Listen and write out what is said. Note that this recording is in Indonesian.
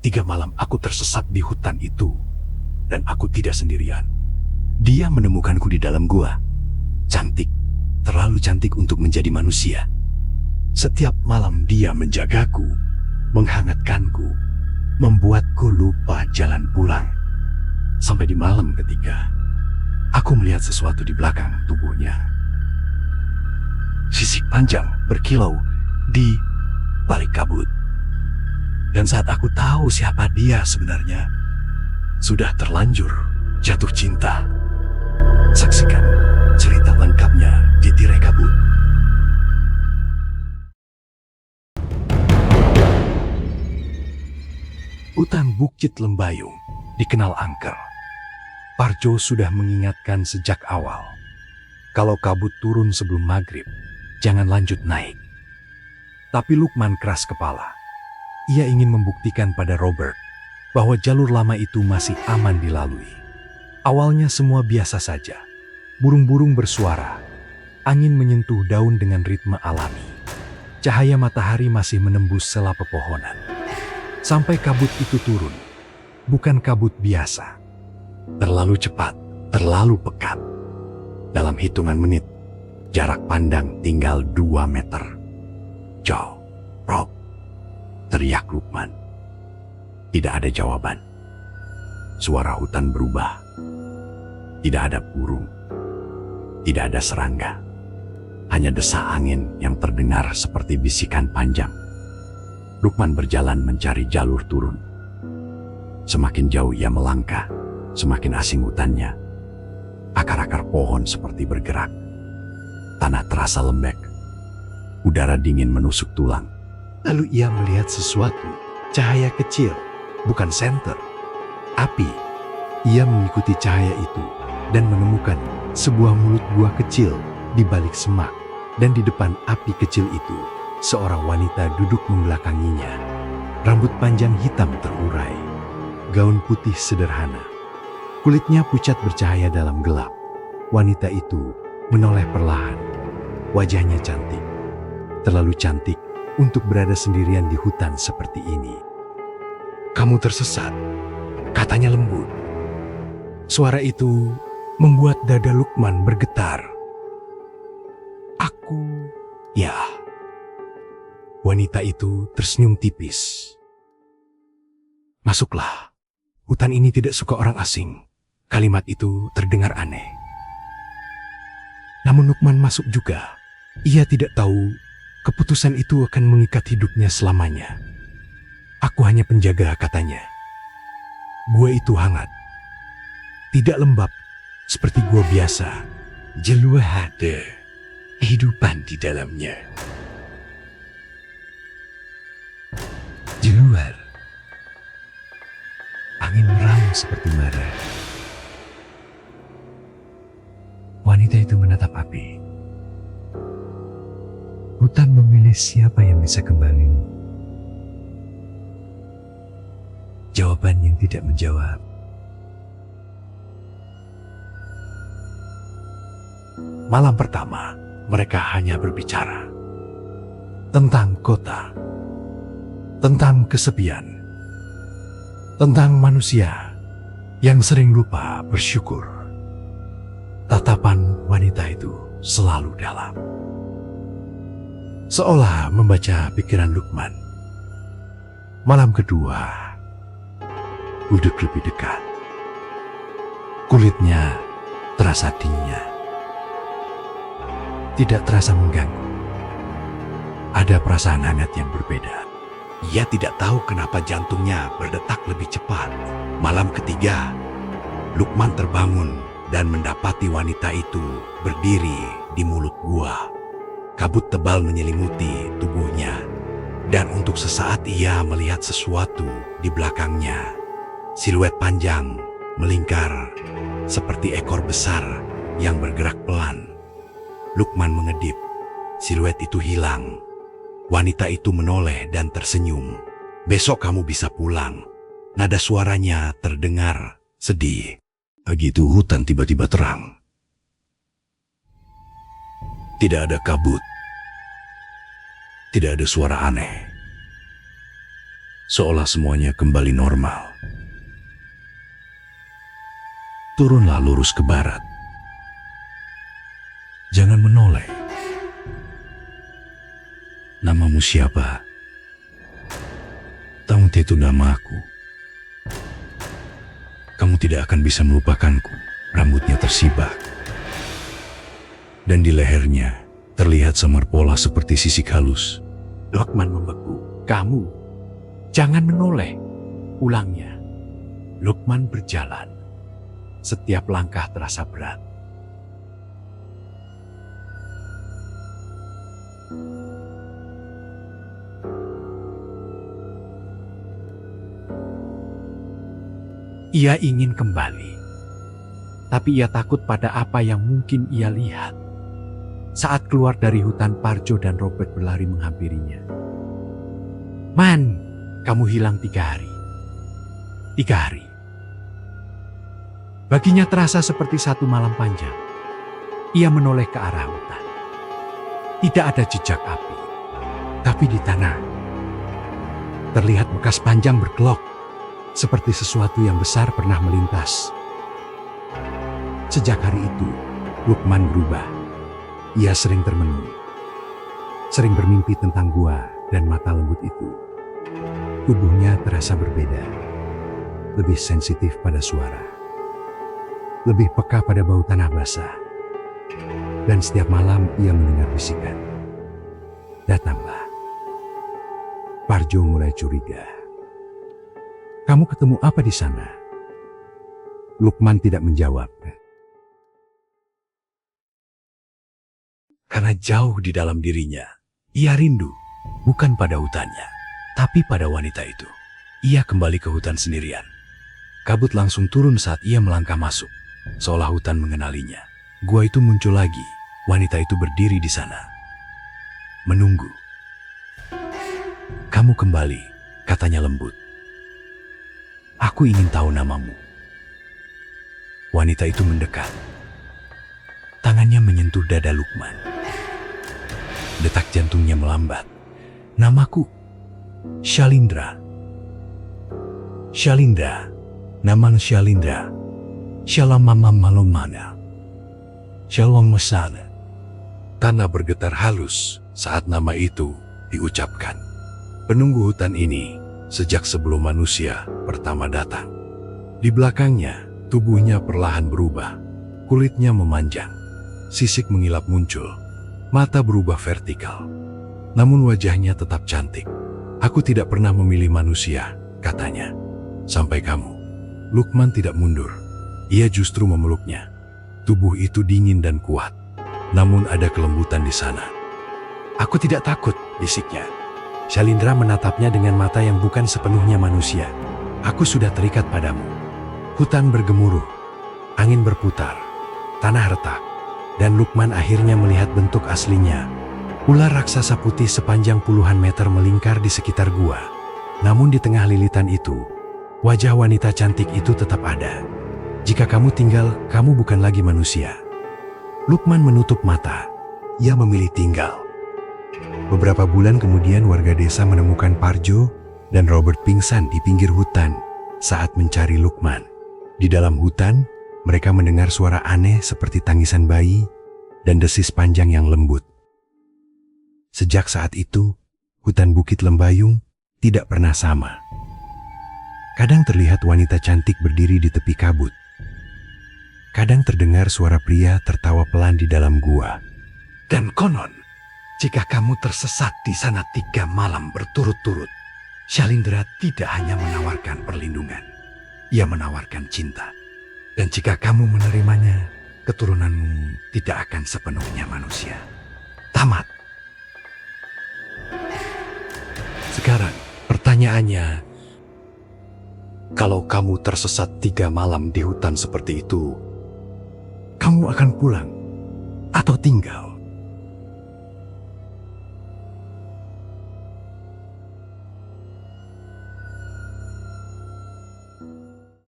3 malam aku tersesat di hutan itu, dan aku tidak sendirian. Dia menemukanku di dalam gua. Cantik, terlalu cantik untuk menjadi manusia. Setiap malam dia menjagaku, menghangatkanku, membuatku lupa jalan pulang. Sampai di malam ketiga, aku melihat sesuatu di belakang tubuhnya. Sisik panjang berkilau di balik kabut. Dan saat aku tahu siapa dia sebenarnya, sudah terlanjur jatuh cinta. Saksikan cerita lengkapnya di Tirai Kabut. Hutan Bukit Lembayung dikenal angker. Parjo sudah mengingatkan sejak awal, kalau kabut turun sebelum maghrib, jangan lanjut naik. Tapi Lukman keras kepala. Ia ingin membuktikan pada Robert bahwa jalur lama itu masih aman dilalui. Awalnya semua biasa saja. Burung-burung bersuara, angin menyentuh daun dengan ritme alami. Cahaya matahari masih menembus sela pepohonan. Sampai kabut itu turun. Bukan kabut biasa. Terlalu cepat, terlalu pekat. Dalam hitungan menit, jarak pandang tinggal 2 meter. Joe, Rob, teriak Lukman. Tidak ada jawaban. Suara hutan berubah. Tidak ada burung. Tidak ada serangga. Hanya desah angin yang terdengar seperti bisikan panjang. Lukman berjalan mencari jalur turun. Semakin jauh ia melangkah, semakin asing hutannya. Akar-akar pohon seperti bergerak. Tanah terasa lembek. Udara dingin menusuk tulang. Lalu ia melihat sesuatu, cahaya kecil, bukan senter, api. Ia mengikuti cahaya itu dan menemukan sebuah mulut gua kecil di balik semak. Dan di depan api kecil itu, seorang wanita duduk membelakanginya. Rambut panjang hitam terurai, gaun putih sederhana. Kulitnya pucat bercahaya dalam gelap. Wanita itu menoleh perlahan. Wajahnya cantik, terlalu cantik untuk berada sendirian di hutan seperti ini. Kamu tersesat, katanya lembut. Suara itu membuat dada Lukman bergetar. Aku, ya. Wanita itu tersenyum tipis. Masuklah, hutan ini tidak suka orang asing. Kalimat itu terdengar aneh. Namun Lukman masuk juga. Ia tidak tahu keputusan itu akan mengikat hidupnya selamanya. Aku hanya penjaga, katanya. Gua itu hangat. Tidak lembab seperti gua biasa. Jelua ada kehidupan di dalamnya. Di luar, angin meraung seperti marah. Wanita itu menatap api. Hutan memilih siapa yang bisa kembali. Jawaban yang tidak menjawab. Malam pertama, mereka hanya berbicara tentang kota, tentang kesepian, tentang manusia yang sering lupa bersyukur. Tatapan wanita itu selalu dalam, seolah membaca pikiran Lukman. Malam kedua, duduk lebih dekat. Kulitnya terasa dingin, tidak terasa mengganggu. Ada perasaan hangat yang berbeda. Ia tidak tahu kenapa jantungnya berdetak lebih cepat. Malam ketiga, Lukman terbangun dan mendapati wanita itu berdiri di mulut gua. Kabut tebal menyelimuti tubuhnya, dan untuk sesaat ia melihat sesuatu di belakangnya. Siluet panjang melingkar seperti ekor besar yang bergerak pelan. Lukman mengedip. Siluet itu hilang. Wanita itu menoleh dan tersenyum. Besok kamu bisa pulang. Nada suaranya terdengar sedih. Begitu hutan tiba-tiba terang. Tidak ada kabut. Tidak ada suara aneh. seolah semuanya kembali normal. Turunlah lurus ke barat. Jangan menoleh. Namamu siapa? Taunte itu nama aku. Kamu tidak akan bisa melupakanku. Rambutnya tersibak. Dan di lehernya terlihat samar pola seperti sisik halus. Lukman membeku. Kamu, jangan menoleh. Ulangnya. Lukman berjalan. Setiap langkah terasa berat. Ia ingin kembali, tapi ia takut pada apa yang mungkin ia lihat. Saat keluar dari hutan, Parjo dan Robert berlari menghampirinya. Man, kamu hilang 3 hari. 3 hari. Baginya terasa seperti 1 malam panjang. Ia menoleh ke arah hutan. Tidak ada jejak api, tapi di tanah terlihat bekas panjang berkelok. Seperti sesuatu yang besar pernah melintas. Sejak hari itu, Lukman berubah. Ia sering termenung. Sering bermimpi tentang gua dan mata lembut itu. Tubuhnya terasa berbeda. Lebih sensitif pada suara. Lebih peka pada bau tanah basah. Dan setiap malam ia mendengar bisikan. Datanglah. Parjo mulai curiga. Kamu ketemu apa di sana? Lukman tidak menjawab. Karena jauh di dalam dirinya, ia rindu, bukan pada hutannya, tapi pada wanita itu. Ia kembali ke hutan sendirian. Kabut langsung turun saat ia melangkah masuk, seolah hutan mengenalinya. Gua itu muncul lagi, wanita itu berdiri di sana. Menunggu. Kamu kembali, katanya lembut. Aku ingin tahu namamu. Wanita itu mendekat. Tangannya menyentuh dada Lukman. Detak jantungnya melambat. Namaku Shalindra. Shalindra. Namang Shalindra. Shalom mama malomana. Shalom mesana. Tanah bergetar halus saat nama itu diucapkan. Penunggu hutan ini sejak sebelum manusia pertama datang. Di belakangnya, tubuhnya perlahan berubah. Kulitnya memanjang, sisik mengilap muncul, mata berubah vertikal. Namun wajahnya tetap cantik. Aku tidak pernah memilih manusia, katanya. Sampai kamu. Lukman tidak mundur. Ia justru memeluknya. Tubuh itu dingin dan kuat. Namun ada kelembutan di sana. Aku tidak takut, bisiknya. Shalindra menatapnya dengan mata yang bukan sepenuhnya manusia. Aku sudah terikat padamu. Hutan bergemuruh, angin berputar, tanah retak, dan Lukman akhirnya melihat bentuk aslinya. Ular raksasa putih sepanjang puluhan meter melingkar di sekitar gua. Namun di tengah lilitan itu, wajah wanita cantik itu tetap ada. Jika kamu tinggal, kamu bukan lagi manusia. Lukman menutup mata. Ia memilih tinggal. Beberapa bulan kemudian warga desa menemukan Parjo dan Robert pingsan di pinggir hutan saat mencari Lukman. Di dalam hutan, mereka mendengar suara aneh seperti tangisan bayi dan desis panjang yang lembut. Sejak saat itu, hutan Bukit Lembayung tidak pernah sama. Kadang terlihat wanita cantik berdiri di tepi kabut. Kadang terdengar suara pria tertawa pelan di dalam gua. Dan konon, jika kamu tersesat di sana 3 malam berturut-turut, Shalindra tidak hanya menawarkan perlindungan, ia menawarkan cinta. Dan jika kamu menerimanya, keturunanmu tidak akan sepenuhnya manusia. Tamat. Sekarang, pertanyaannya, kalau kamu tersesat 3 malam di hutan seperti itu, kamu akan pulang atau tinggal?